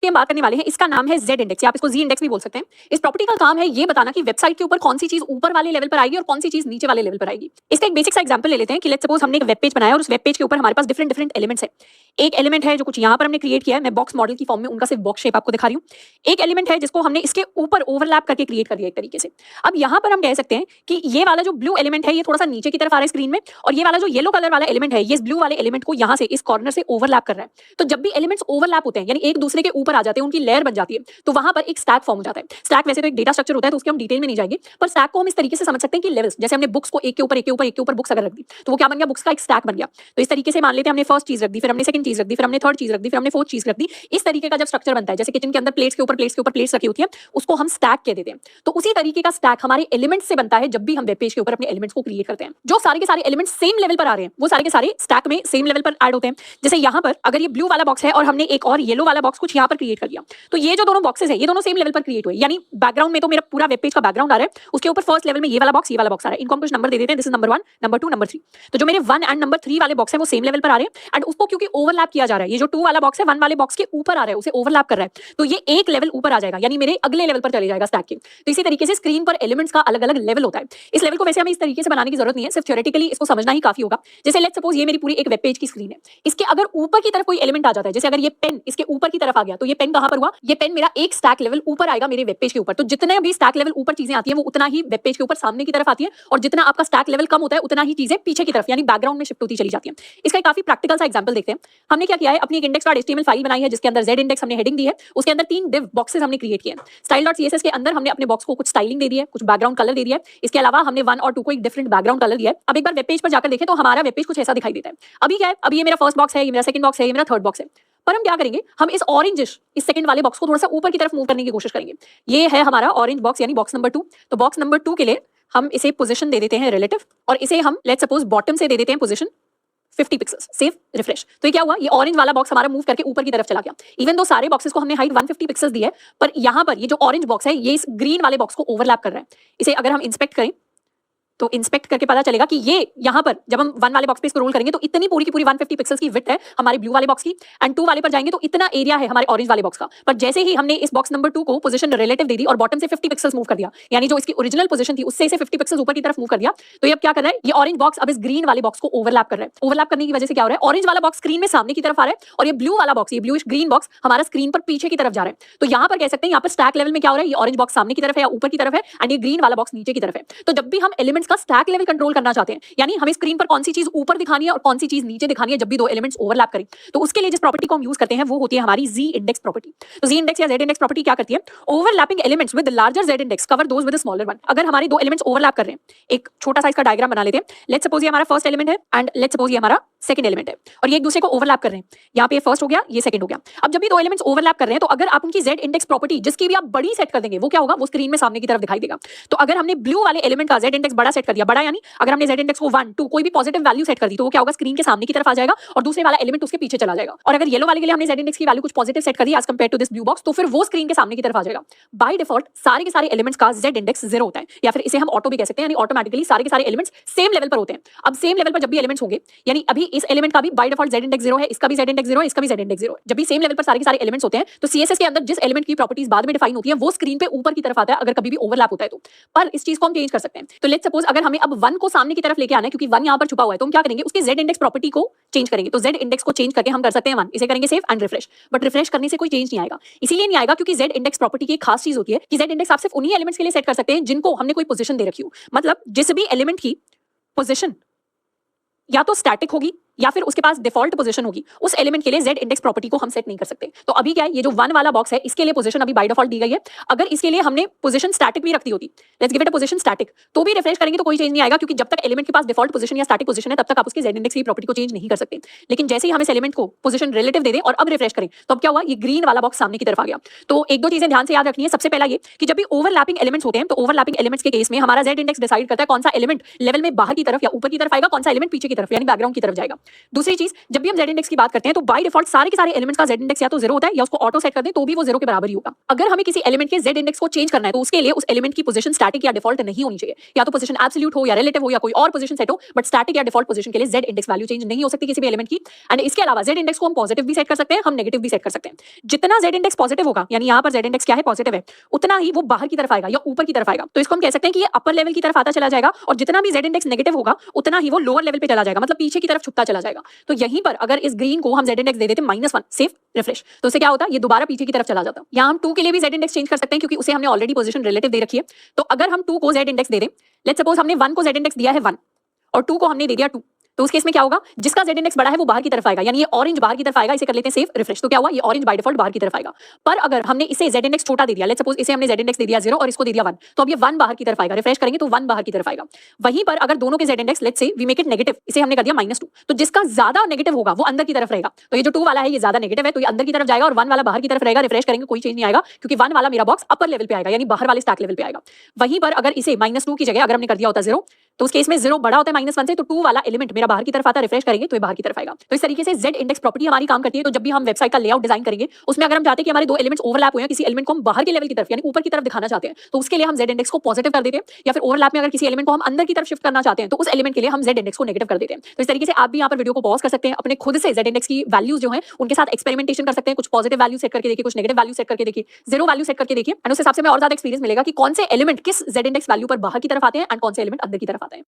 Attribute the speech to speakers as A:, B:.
A: हम बात करने वाले हैं, इसका नाम है Z इंडेक्स, आप इसको Z इंडेक्स भी बोल सकते हैं। इस प्रॉपर्टी का काम है ये बताना कि वेबसाइट के ऊपर कौन सी चीज ऊपर वाले लेवल पर आएगी और कौन सी चीज नीचे वाले लेवल पर आएगी। इसका एक बेसिक सा एग्जांपल ले लेते हैं कि लेट्स सपोज हमने एक वेब पेज बनाया और उस वेब पेज के ऊपर हमारे पास डिफरेंट डिफरेंट एलिमेंट्स है। एक एलिमेंट है जो कुछ यहाँ पर हमने क्रिएट किया है, मैं बॉक्स मॉडल की फॉर्म में उनका सिर्फ बॉक्स शेप आपको दिखा रही हूँ। एक एलिमेंट है जिसको हमने इसके ऊपर ओवरलैप करके क्रिएट कर दिया एक तरीके से। अब यहाँ पर हम कह सकते हैं कि ये वाला जो ब्लू एलिमेंट है ये थोड़ा सा नीचे की तरफ आ रहा है स्क्रीन में, और ये वाला जो येलो कलर वाला एलिमेंट है ये इस ब्लू वाले एलिमेंट को यहाँ से इस कॉर्नर से ओवरलैप कर रहा है। तो जब भी एलिमेंट्स ओवरलैप होते हैं यानी एक दूसरे के ऊपर आ जाते हैं, उनकी लेयर बन जाती है, तो वहां पर एक स्टैक फॉर्म हो जाता है। स्टैक वैसे तो एक डेटा स्ट्रक्चर होता है तो उसके हम डिटेल में नहीं जाएंगे, पर स्टैक को हम इस तरीके से समझ सकते हैं कि लेवल्स, जैसे हमने बुक्स को एक के ऊपर एक के ऊपर एक के ऊपर बुक्स अगर रख दी तो वो क्या बन गया, बुक्स का एक स्टैक बन गया। तो इस तरीके से मान लेते हैं हमने फर्स्ट चीज रख दी, फिर हमने सेकंड चीज रख दी, फिर हमने थर्ड चीज रख दी, फिर हमने फोर्थ चीज रख दी। इस तरीके का जब स्ट्रक्चर बनता है, जैसे किचन के अंदर प्लेट्स के ऊपर प्लेट्स रखी होती है, उसको हम स्टैक कह देते हैं। तो उसी तरीके का स्टैक हमारे एलिमेंट्स से बनता है जब भी हम वेब पेज के ऊपर अपने एलिमेंट्स को क्रिएट करते हैं। जो सारे के सारे एलिमेंट्स सेम लेवल पर आ रहे हैं वो सारे के सारे स्टैक में सेम लेवल पर ऐड होते हैं। जैसे यहाँ पर अगर ये ब्लू वाला बॉक्स है और हमने एक और येलो वाला बॉक्स कुछ यहाँ पर क्रिएट कर दिया, तो ये जो दोनों बॉक्सेस है ये दोनों सेम लेवल पर क्रिएट हुए, यानी बैकग्राउंड में तो मेरा पूरा वेब पेज का बैकग्राउंड आ रहा है, उसके ऊपर फर्स्ट लेवल में ये वाला बॉक्स आ रहा है। इनको हम कुछ नंबर दे देते हैं, this is number 1, number 2, number 3। तो जो मेरे 1 एंड नंबर 3 वाले बॉक्स है वो सेम लेवल पर आ रहे हैं, एंड उसको क्योंकि ओवरलैप किया जा रहा है, ये जो 2 वाला बॉक्स है 1 वाले बॉक्स के ऊपर आ रहा है, उसे ओवरलैप कर रहा है, तो ये एक लेवल ऊपर आ जाएगा, यानी मेरे अगले लेवल पर चले जाएगा स्टैक के। तो इसी तरीके से स्क्रीन पर एलिमेंट्स का अलग अलग लेवल होता है। इस लेवल को वैसे हमें इस तरीके से बनाने की जरूरत नहीं है, सिर्फ थ्योरेटिकली इसको समझना ही काफी होगा। जैसे लेट्स सपोज ये मेरी पूरी एक वेब पेज की स्क्रीन है, इसके अगर ऊपर की तरफ कोई एलिमेंट आ जाता है, जैसे अगर ये पेन इसके ऊपर की तरफ आ गया, तो ये पेन कहां पर हुआ, ये पेन मेरा एक स्टैक लेवल ऊपर आएगा मेरे वेब पेज के ऊपर। तो जितने भी स्टैक लेवल ऊपर चीजें आती हैं वो उतना ही वेब पेज के ऊपर सामने की तरफ आती है, और जितना आपका स्टैक लेवल कम होता है उतना ही चीजें पीछे की तरफ यानी बैकग्राउंड में शिफ्ट होती चली जाती हैं। इसका एक काफी प्रैक्टिकल सा एग्जांपल देखते हैं। हमने क्या किया है, अपनी एक index.html फाइल बनाई है जिसके अंदर Z इंडेक्स हमने हेडिंग दी है, उसके अंदर 3 div बॉक्सेस हमने क्रिएट किए हैं। style.css के अंदर हमने अपने बॉक्स को कुछ स्टाइलिंग दे दी है, कुछ बैकग्राउंड कलर दे दिया है। इसके अलावा हमने 1 और 2 को एक डिफरेंट बैकग्राउंड कलर दिया है। अब एक बार वेब पेज पर जाकर देखें तो हमारा वेब पेज कुछ ऐसा दिखाई देता है। अभी क्या है, अभी ये मेरा फर्स्ट बॉक्स है, ये मेरा सेकंड बॉक्स है, ये मेरा थर्ड बॉक्स है। पर हम क्या करेंगे, हम इस ऑरेंजिश इस सेकंड वाले बॉक्स को थोड़ा सा ऊपर की तरफ मूव करने की कोशिश करेंगे। ये है हमारा ऑरेंज बॉक्स यानी बॉक्स नंबर 2। तो बॉक्स नंबर 2 के लिए हम इसे पोजीशन दे देते हैं रिलेटिव, और इसे हम लेट्स सपोज बॉटम से दे देते हैं पोजीशन 50 पिक्सेल्स। Save, refresh. तो ये क्या हुआ, ये ऑरेंज वाला बॉक्स हमारा मूव करके ऊपर की तरफ चला गया। इवन दो सारे बॉक्सेस को हमने हाइट 150 पिक्सेल्स दी है, पर यहाँ पर ये जो ऑरेंज बॉक्स है ये इस ग्रीन वाले बॉक्स को ओवरलैप कर रहा है। इसे अगर हम इंस्पेक्ट करें तो इंस्पेक्ट करके पता चलेगा कि ये यहाँ पर जब हम 1 वाले बॉक्स पे स्क्रॉल करेंगे तो इतनी पूरी की पूरी 150 पिक्सेल्स की विड्थ है हमारे ब्लू वाले बॉक्स की, एंड 2 वाले पर जाएंगे तो इतना एरिया है हमारे ऑरेंज वाले बॉक्स का। पर जैसे ही हमने इस बॉक्स नंबर 2 को पोजीशन रिलेटिव दे दी और बॉटम से 50 पिक्सेल्स मूव कर दिया, यानी जो इसकी ओरिजिनल पोजीशन थी उससे इसे 50 पिक्सेल्स ऊपर की तरफ मूव कर दिया, तो ये अब क्या कर रहा है, ये ऑरेंज बॉक्स अब इस ग्रीन वाले बॉक्स को ओवरलैप कर रहा है। ओवरलैप करने की वजह से क्या हो रहा है, ऑरेंज वाला बॉक्स स्क्रीन में सामने की तरफ आ रहा है और ये ब्लू वाला बॉक्स, ये ब्लूइश ग्रीन बॉक्स हमारा स्क्रीन पर पीछे की तरफ जा रहा है। तो यहाँ पर कह सकते हैं यहाँ पर स्टैक लेवल में क्या हो रहा है, ये ऑरेंज बॉक्स सामने की तरफ है या ऊपर की तरफ है, एंड ये ग्रीन वाला बॉक्स नीचे की तरफ है। तो जब भी हम एलिमेंट्स का स्टैक लेवल कंट्रोल करना चाहते हैं, यानी हमें स्क्रीन पर कौन सी चीज ऊपर दिखानी है और कौन सी चीज नीचे दिखानी है जब भी दो एलिमेंट्स ओवरलैप करें, तो उसके लिए जिस प्रॉपर्टी को हम यूज करते हैं वो होती है हमारी Z इंडेक्स प्रॉपर्टी। तो Z इंडेक्स या Z इंडेक्स प्रॉपर्टी क्या करती है, overlapping elements with larger Z index cover those with smaller one. अगर हमारे दो एलिमेंट्स ओवरलैप कर रहे हैं, एक छोटा साइज का डायग्राम बना लेते हैं। लेट्स सपोज ये हमारा फर्स्ट एलिमेंट है एंड लेट्स सपोज ये हमारा सेकंड एलिमेंट है, और ये एक दूसरे को ओवरलैप कर रहे हैं। यहाँ पे ये फर्स्ट हो गया, ये सेकंड हो गया। अब जब भी दो एलिमेंट्स ओवरलैप कर रहे हैं तो अगर आप उनकी Z इंडेक्स प्रॉपर्टी जिसकी भी आप बड़ी सेट कर देंगे, वो क्या होगा, वो स्क्रीन में सामने की तरफ दिखाई देगा। तो अगर हमने ब्लू वाले एलिमेंट का Z इंडेक्स बड़ा सेट कर दिया, बड़ा यानी अगर हमने Z इंडेक्स को 1 2 कोई भी पॉजिटिव वैल्यू सेट कर दी, तो वो क्या होगा, स्क्रीन के सामने की तरफ आ जाएगा और दूसरे वाला एलिमेंट उसके पीछे चला जाएगा। और अगर येलो वाले के लिए हमने Z इंडेक्स की वैल्यू कुछ पॉजिटिव सेट कर दी as compared to this blue box, तो फिर वो स्क्रीन के सामने की तरफ आ जाएगा। बाय डिफॉल्ट सारे के सारे एलिमेंट्स का Z इंडेक्स 0 होता है, या फिर इसे हम ऑटो भी कह सकते हैं, यानी ऑटोमेटिकली सारे के सारे एलिमेंट्स सेम लेवल पर होते हैं। अब सेम लेवल पर जब भी एलिमेंट्स होंगे, यानी अभी इस एलिमेंट का भी बाय डिफॉल्ट Z इंडेक्स 0 है, इसका भी Z इंडेक्स 0 है, इसका भी Z इंडेक्स 0 है। जब भी सेम लेवल पर सारे के सारे एलिमेंट्स होते हैं तो CSS के अंदर जिस एलिमेंट की प्रॉपर्टीज बाद में डिफाइन होती है वो स्क्रीन पे ऊपर की तरफ आता है अगर कभी भी ओवरलैप होता है तो। पर इस चीज को हम चेंज कर सकते हैं। तो लेट्स सपोज अगर हमें अब 1 को सामने की तरफ लेके आना है, क्योंकि 1 यहाँ पर छुपा हुआ है, तो हम क्या करेंगे, उसकी Z इंडेक्स प्रॉपर्टी को चेंज करेंगे। तो Z इंडेक्स को चेंज करके हम कर सकते हैं 1, इसे करेंगे save and refresh. But refresh करने से कोई चेंज नहीं आएगा, इसीलिए नहीं आएगा क्योंकि Z इंडेक्स प्रॉपर्टी की एक खास चीज होती है कि Z इंडेक्स आप सिर्फ उन्हीं एलिमेंट्स के लिए सेट कर सकते हैं जिनको हमने कोई पोजीशन दे रखी हो। मतलब जिस भी एलिमेंट की पोजीशन या तो स्टैटिक होगी या फिर उसके पास डिफॉल्ट पोजीशन होगी, उस एलिमेंट के लिए Z इंडेक्स प्रॉपर्टी को हम सेट नहीं कर सकते। तो अभी क्या है, ये जो 1 वाला बॉक्स है इसके लिए पोजीशन अभी बाय डिफॉल्ट दी गई है। अगर इसके लिए हमने पोजीशन स्टैटिक भी रखती होती, let's give it a position static, तो भी रिफ्रेश करेंगे तो कोई चेंज नहीं आएगा, क्योंकि जब तक एलिमेंट के पास डिफॉल्ट पोजीशन या स्टैटिक पोजीशन है तब तक आप उसकी Z इंडेक्स की प्रॉपर्टी को चेंज नहीं कर सकते। लेकिन जैसे ही हम इस एलिमेंट को पोजीशन रिलेटिव दे दें और अब रिफ्रेश करें, तो अब क्या हुआ, ये ग्रीन वाला बॉक्स सामने की तरफ आ गया। तो एक दो चीजें ध्यान से याद रखनी है। सबसे पहला ये कि जब भी ओवरलैपिंग एलिमेंट्स होते हैं तो ओवरलैपिंग एलिमेंट्स के केस में हमारा Z इंडेक्स डिसाइड करता है कौन सा एलिमेंट लेवल में बाहर की तरफ या ऊपर की तरफ आएगा, कौन सा एलिमेंट पीछे की तरफ यानी बैकग्राउंड की तरफ जाएगा। दूसरी चीज, जब भी हम Z इंडेक्स की बात करते हैं तो बाय डिफॉल्ट सारे के सारे एलिमेंट्स का Z इंडेक्स या तो 0 होता है या उसको ऑटो सेट कर दें तो भी वो 0 के बराबर ही होगा। अगर हमें किसी एलिमेंट के Z इंडेक्स को चेंज करना है तो उसके लिए उस एलिमेंट की पोजीशन स्टैटिक या डिफॉल्ट नहीं होनी चाहिए, या तो पोजीशन एब्सोल्यूट हो या रिलेटिव हो या कोई और पोजीशन सेट हो, बट स्टैटिक या डिफॉल्ट पोजीशन के लिए Z इंडेक्स वैल्यू चेंज नहीं हो सकती किसी भी एलिमेंट की। एंड इसके अलावा Z इंडेक्स को हम पॉजिटिव भी सेट कर सकते हैं, हम नेगेटिव भी सेट कर सकते हैं। जितना Z इंडेक्स पॉजिटिव होगा, यानी यहाँ पर Z इंडेक्स क्या है, पॉजिटिव है, उतना ही वो बाहर की तरफ आएगा या ऊपर की तरफ आएगा। तो इसको हम कह सकते हैं कि ये अपर लेवल की तरफ आता चला जाएगा, और जितना भी Z इंडेक्स नेगेटिव होगा उतना ही वो लोअर लेवल पे चला जाएगा, मतलब पीछे की तरफ छुपता चला जाएगा। तो यहीं पर अगर इस ग्रीन को हम Z इंडेक्स दे देते -1 सेव रिफ्रेश, तो उससे क्या होता है, ये दोबारा पीछे की तरफ चला जाता है। यहाँ हम 2 के लिए भी Z इंडेक्स चेंज कर सकते हैं क्योंकि उसे हमने ऑलरेडी पोजीशन रिलेटिव दे रखी है। तो अगर हम 2 को Z इंडेक्स दे दें, लेट्स सपोज हमने 1 को Z इंडेक्स दिया है 1 और 2 को हमने दे दिया 2, तो उस केस में क्या होगा, जिसका Z इंडेक्स बड़ा है वो बाहर की तरफ आएगा, यानी ये ऑरेंज बाहर की तरफ आएगा। इसे कर लेते हैं सेव रिफ्रेश, तो क्या हुआ, ये ऑरेंज बाय डिफॉल्ट बाहर की तरफ आएगा। पर अगर हमने इसे Z इंडेक्स छोटा दे दिया, लेट्स सपोज इसे हमने Z इंडेक्स दे दिया 0 और इसको दे दिया 1, तो अब ये 1 बाहर की तरफ आएगा। रिफ्रेश करेंगे तो 1 बाहर की तरफ आएगा। वहीं पर अगर दोनों के Z इंडेक्स लेट्स से वी मेक इट नेगेटिव, इसे हमने कर दिया -2, तो जिसका ज्यादा नेगेटिव होगा वो अंदर की तरफ रहेगा। तो ये जो 2 वाला है ये ज्यादा नेगेटिव है, तो ये अंदर की तरफ जाएगा और 1 वाला बाहर की तरफ रहेगा। रिफ्रेश करेंगे कोई चेंज नहीं आएगा क्योंकि 1 वाला मेरा बॉक्स अपर लेवल पे आएगा, यानी बाहर वाले स्टैक लेवल पे आएगा। वहीं पर अगर इसे -2 की जगह अगर हमने कर दिया होता 0, तो उस केस में 0 बड़ा होता है -1 से, तो 2 वाला एलिमेंट मेरा बाहर की तरफ आता है। रिफ्रेश करेंगे तो ये बाहर की तरफ आएगा। तो इस तरीके से Z इंडेक्स प्रॉपर्टी हमारी काम करती है। तो जब भी हम वेबसाइट का लेआउट डिजाइन करेंगे, उसमें अगर हम चाहते हैं कि हमारे 2 एलिमेंट्स ओवरलैप हुए हैं, किसी एलिमेंट को हम बाहर के लेवल की तरफ यानी ऊपर की तरफ दिखाना चाहते हैं, तो उसके लिए हम Z इंडेक्स को पॉजिटिव कर देते हैं, या फिर ओवरलैप में अगर किसी एलिमेंट को हम अंदर की तरफ शिफ्ट करना चाहते हैं तो उस एलिमेंट के लिए हम Z इंडेक्स को नेगेटिव कर देते हैं। तो इस तरीके से आप भी यहाँ पर वीडियो को पॉज कर सकते हैं, अपने खुद से Z इंडेक्स की वैल्यूज जो है उनके साथ एक्सपेरिमेंटेशन कर सकते हैं। कुछ पॉजिटिव वैल्यू सेट करके देखिए, कुछ नेगेटिव वैल्यू सेट करके देखिए, 0 वैल्यू सेट करके देखिए, एंड उस हिसाब से हमें और ज्यादा एक्सपीरियंस मिलेगा कि कौन से एलिमेंट किस Z इंडेक्स वैल्यू पर बाहर की तरफ आते हैं एंड कौन से एलिमेंट अंदर की तरफ आते हैं।